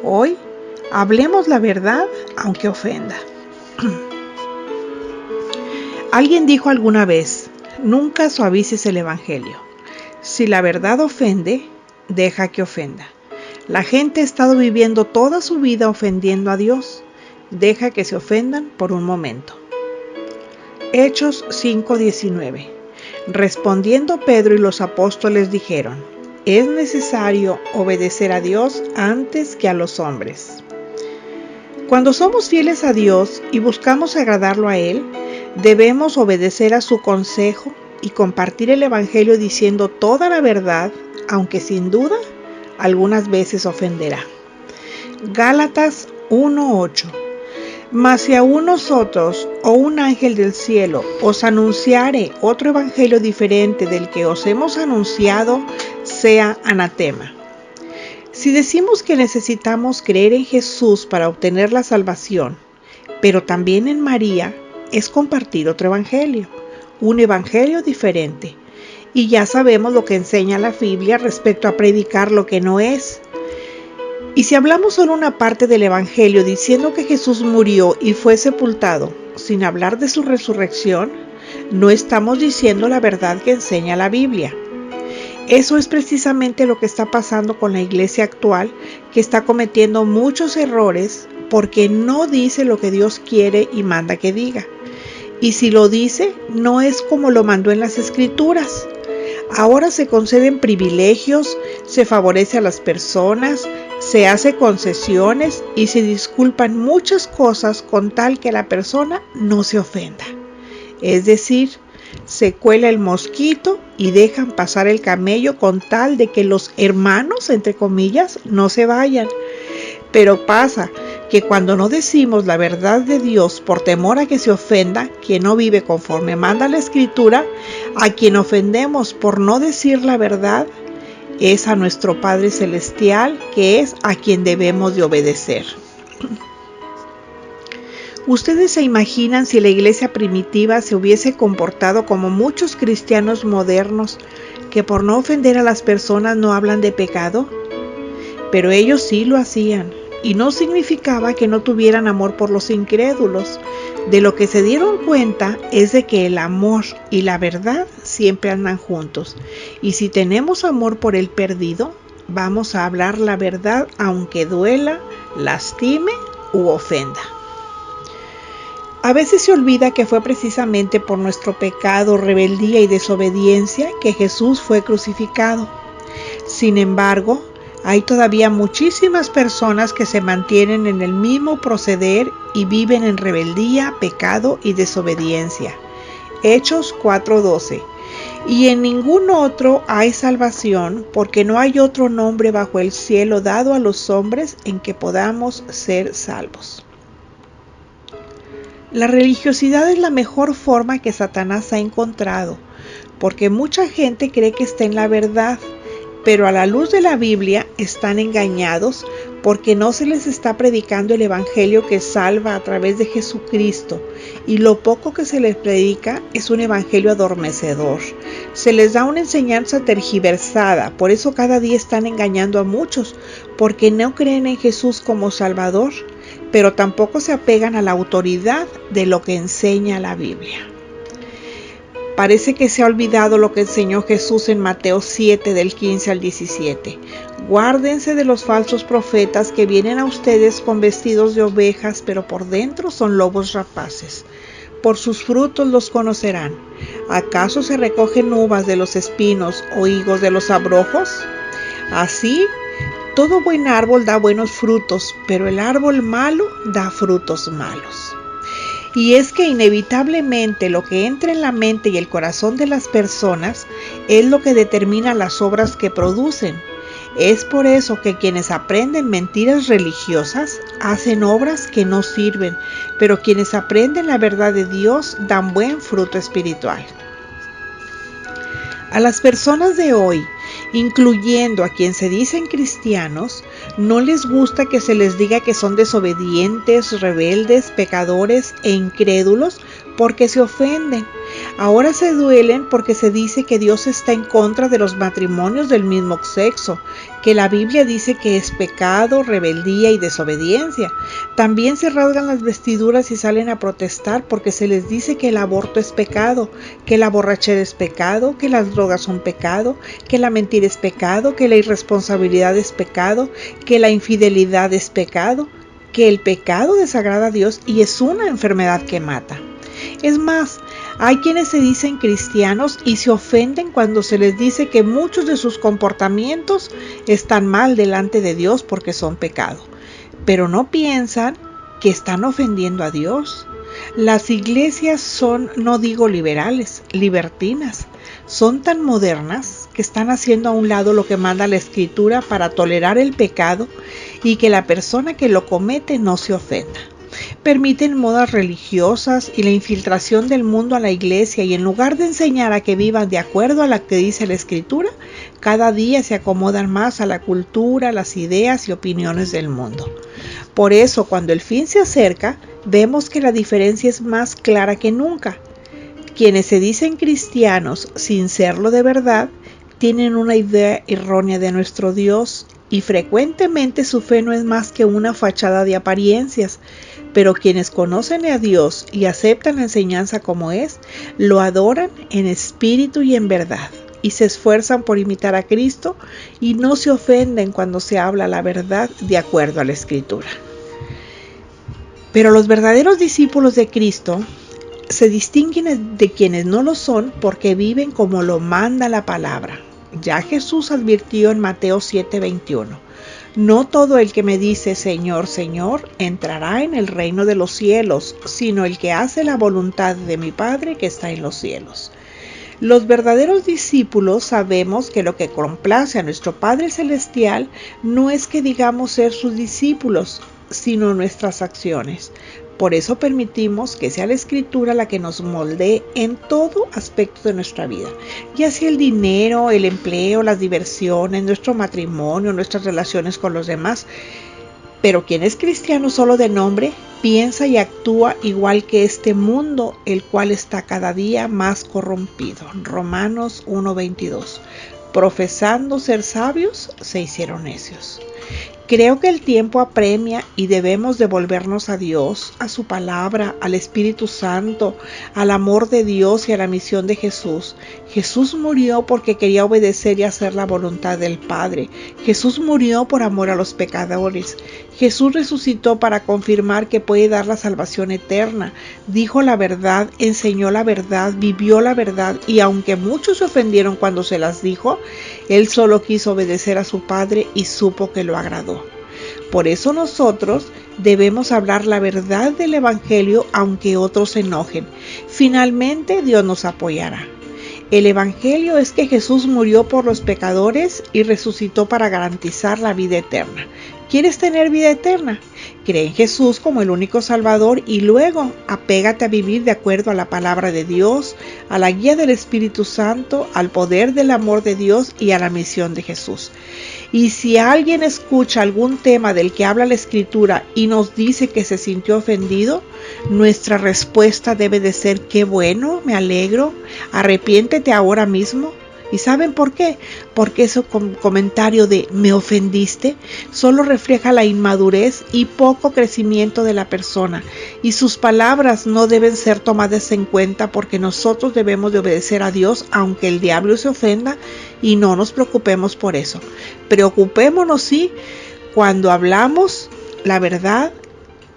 Hoy hablemos la verdad aunque ofenda. Alguien dijo alguna vez, nunca suavices el evangelio. Si la verdad ofende, deja que ofenda. La gente ha estado viviendo toda su vida ofendiendo a Dios. Deja que se ofendan por un momento. Hechos 5:19. Respondiendo Pedro y los apóstoles dijeron, es necesario obedecer a Dios antes que a los hombres. Cuando somos fieles a Dios y buscamos agradarlo a Él, debemos obedecer a su consejo y compartir el evangelio diciendo toda la verdad, aunque sin duda algunas veces ofenderá. Gálatas 1:8. Mas si aún nosotros o un ángel del cielo os anunciare otro evangelio diferente del que os hemos anunciado, sea anatema. Si decimos que necesitamos creer en Jesús para obtener la salvación, pero también en María, es compartir otro evangelio, un evangelio diferente. Y ya sabemos lo que enseña la Biblia respecto a predicar lo que no es. Y si hablamos solo una parte del evangelio diciendo que Jesús murió y fue sepultado, sin hablar de su resurrección, no estamos diciendo la verdad que enseña la Biblia. Eso es precisamente lo que está pasando con la iglesia actual, que está cometiendo muchos errores porque no dice lo que Dios quiere y manda que diga. Y si lo dice, no es como lo mandó en las Escrituras. Ahora se conceden privilegios, se favorece a las personas, se hace concesiones y se disculpan muchas cosas con tal que la persona no se ofenda. Es decir, se cuela el mosquito y dejan pasar el camello con tal de que los hermanos, entre comillas, no se vayan. Pero pasa que cuando no decimos la verdad de Dios por temor a que se ofenda quien no vive conforme manda la Escritura, a quien ofendemos por no decir la verdad es a nuestro Padre Celestial, que es a quien debemos de obedecer. ¿Ustedes se imaginan si la iglesia primitiva se hubiese comportado como muchos cristianos modernos que por no ofender a las personas no hablan de pecado? Pero ellos sí lo hacían, y no significaba que no tuvieran amor por los incrédulos. De lo que se dieron cuenta es de que el amor y la verdad siempre andan juntos, y si tenemos amor por el perdido, vamos a hablar la verdad aunque duela, lastime u ofenda. A veces se olvida que fue precisamente por nuestro pecado, rebeldía y desobediencia que Jesús fue crucificado. Sin embargo, hay todavía muchísimas personas que se mantienen en el mismo proceder y viven en rebeldía, pecado y desobediencia. Hechos 4:12. Y en ningún otro hay salvación, porque no hay otro nombre bajo el cielo dado a los hombres en que podamos ser salvos. La religiosidad es la mejor forma que Satanás ha encontrado, porque mucha gente cree que está en la verdad, pero a la luz de la Biblia están engañados porque no se les está predicando el evangelio que salva a través de Jesucristo, y lo poco que se les predica es un evangelio adormecedor. Se les da una enseñanza tergiversada, por eso cada día están engañando a muchos, porque no creen en Jesús como Salvador, pero tampoco se apegan a la autoridad de lo que enseña la Biblia. Parece que se ha olvidado lo que enseñó Jesús en Mateo 7 del 15 al 17. Guárdense de los falsos profetas que vienen a ustedes con vestidos de ovejas, pero por dentro son lobos rapaces. Por sus frutos los conocerán. ¿Acaso se recogen uvas de los espinos o higos de los abrojos? Así, todo buen árbol da buenos frutos, pero el árbol malo da frutos malos. Y es que inevitablemente lo que entra en la mente y el corazón de las personas es lo que determina las obras que producen. Es por eso que quienes aprenden mentiras religiosas hacen obras que no sirven, pero quienes aprenden la verdad de Dios dan buen fruto espiritual. A las personas de hoy, incluyendo a quien se dicen cristianos, no les gusta que se les diga que son desobedientes, rebeldes, pecadores e incrédulos porque se ofenden. Ahora se duelen porque se dice que Dios está en contra de los matrimonios del mismo sexo, que la Biblia dice que es pecado, rebeldía y desobediencia. También se rasgan las vestiduras y salen a protestar porque se les dice que el aborto es pecado, que la borrachera es pecado, que las drogas son pecado, que la mentira es pecado, que la irresponsabilidad es pecado, que la infidelidad es pecado, que el pecado desagrada a Dios y es una enfermedad que mata. Es más, hay quienes se dicen cristianos y se ofenden cuando se les dice que muchos de sus comportamientos están mal delante de Dios porque son pecado. Pero no piensan que están ofendiendo a Dios. Las iglesias son, no digo liberales, libertinas. Son tan modernas que están haciendo a un lado lo que manda la Escritura para tolerar el pecado y que la persona que lo comete no se ofenda. Permiten modas religiosas y la infiltración del mundo a la iglesia, y en lugar de enseñar a que vivan de acuerdo a lo que dice la Escritura, cada día se acomodan más a la cultura, las ideas y opiniones del mundo. Por eso, cuando el fin se acerca, vemos que la diferencia es más clara que nunca. Quienes se dicen cristianos sin serlo de verdad, tienen una idea errónea de nuestro Dios y frecuentemente su fe no es más que una fachada de apariencias, pero quienes conocen a Dios y aceptan la enseñanza como es, lo adoran en espíritu y en verdad, y se esfuerzan por imitar a Cristo y no se ofenden cuando se habla la verdad de acuerdo a la Escritura. Pero los verdaderos discípulos de Cristo se distinguen de quienes no lo son porque viven como lo manda la palabra. Ya Jesús advirtió en Mateo 7:21, no todo el que me dice Señor, Señor, entrará en el reino de los cielos, sino el que hace la voluntad de mi Padre que está en los cielos. Los verdaderos discípulos sabemos que lo que complace a nuestro Padre Celestial no es que digamos ser sus discípulos, sino nuestras acciones. Por eso permitimos que sea la Escritura la que nos moldee en todo aspecto de nuestra vida, ya sea el dinero, el empleo, las diversiones, nuestro matrimonio, nuestras relaciones con los demás. Pero quien es cristiano solo de nombre, piensa y actúa igual que este mundo, el cual está cada día más corrompido. Romanos 1:22. Profesando ser sabios, se hicieron necios. Creo que el tiempo apremia y debemos devolvernos a Dios, a su palabra, al Espíritu Santo, al amor de Dios y a la misión de Jesús. Jesús murió porque quería obedecer y hacer la voluntad del Padre. Jesús murió por amor a los pecadores. Jesús resucitó para confirmar que puede dar la salvación eterna. Dijo la verdad, enseñó la verdad, vivió la verdad, y aunque muchos se ofendieron cuando se las dijo, Él solo quiso obedecer a su Padre y supo que lo agradó. Por eso nosotros debemos hablar la verdad del Evangelio aunque otros se enojen. Finalmente Dios nos apoyará. El Evangelio es que Jesús murió por los pecadores y resucitó para garantizar la vida eterna. ¿Quieres tener vida eterna? Cree en Jesús como el único Salvador y luego apégate a vivir de acuerdo a la palabra de Dios, a la guía del Espíritu Santo, al poder del amor de Dios y a la misión de Jesús. Y si alguien escucha algún tema del que habla la Escritura y nos dice que se sintió ofendido, nuestra respuesta debe de ser: qué bueno, me alegro, arrepiéntete ahora mismo. ¿Y saben por qué? Porque ese comentario de me ofendiste solo refleja la inmadurez y poco crecimiento de la persona, y sus palabras no deben ser tomadas en cuenta porque nosotros debemos de obedecer a Dios aunque el diablo se ofenda, y no nos preocupemos por eso. Preocupémonos sí cuando hablamos la verdad,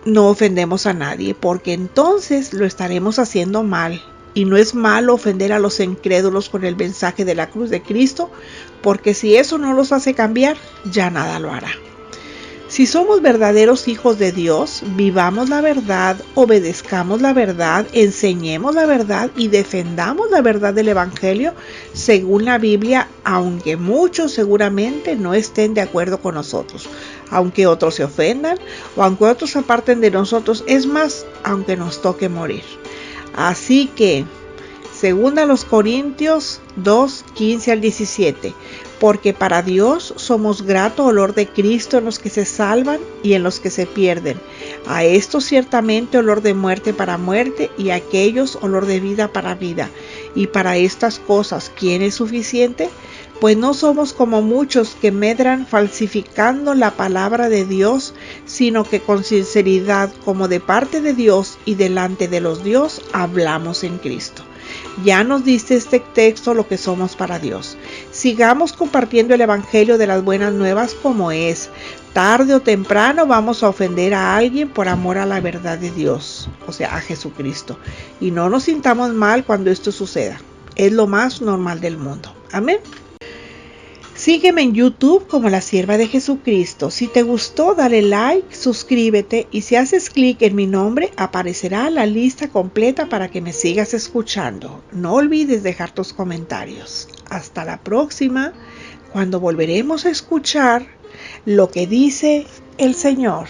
no ofendemos a nadie, porque entonces lo estaremos haciendo mal. Y no es malo ofender a los incrédulos con el mensaje de la cruz de Cristo, porque si eso no los hace cambiar, ya nada lo hará. Si somos verdaderos hijos de Dios, vivamos la verdad, obedezcamos la verdad, enseñemos la verdad y defendamos la verdad del Evangelio según la Biblia, aunque muchos seguramente no estén de acuerdo con nosotros, aunque otros se ofendan o aunque otros se aparten de nosotros, es más, aunque nos toque morir. Así que Segunda los Corintios 2, 15 al 17. Porque para Dios somos grato olor de Cristo en los que se salvan y en los que se pierden. A estos ciertamente olor de muerte para muerte, y a aquellos olor de vida para vida. Y para estas cosas, ¿quién es suficiente? Pues no somos como muchos que medran falsificando la palabra de Dios, sino que con sinceridad, como de parte de Dios y delante de los Dios, hablamos en Cristo. Ya nos dice este texto lo que somos para Dios. Sigamos compartiendo el Evangelio de las buenas nuevas como es. Tarde o temprano vamos a ofender a alguien por amor a la verdad de Dios, o sea, a Jesucristo. Y no nos sintamos mal cuando esto suceda. Es lo más normal del mundo. Amén. Sígueme en YouTube como la Sierva de Jesucristo. Si te gustó, dale like, suscríbete, y si haces clic en mi nombre, aparecerá la lista completa para que me sigas escuchando. No olvides dejar tus comentarios. Hasta la próxima, cuando volveremos a escuchar lo que dice el Señor.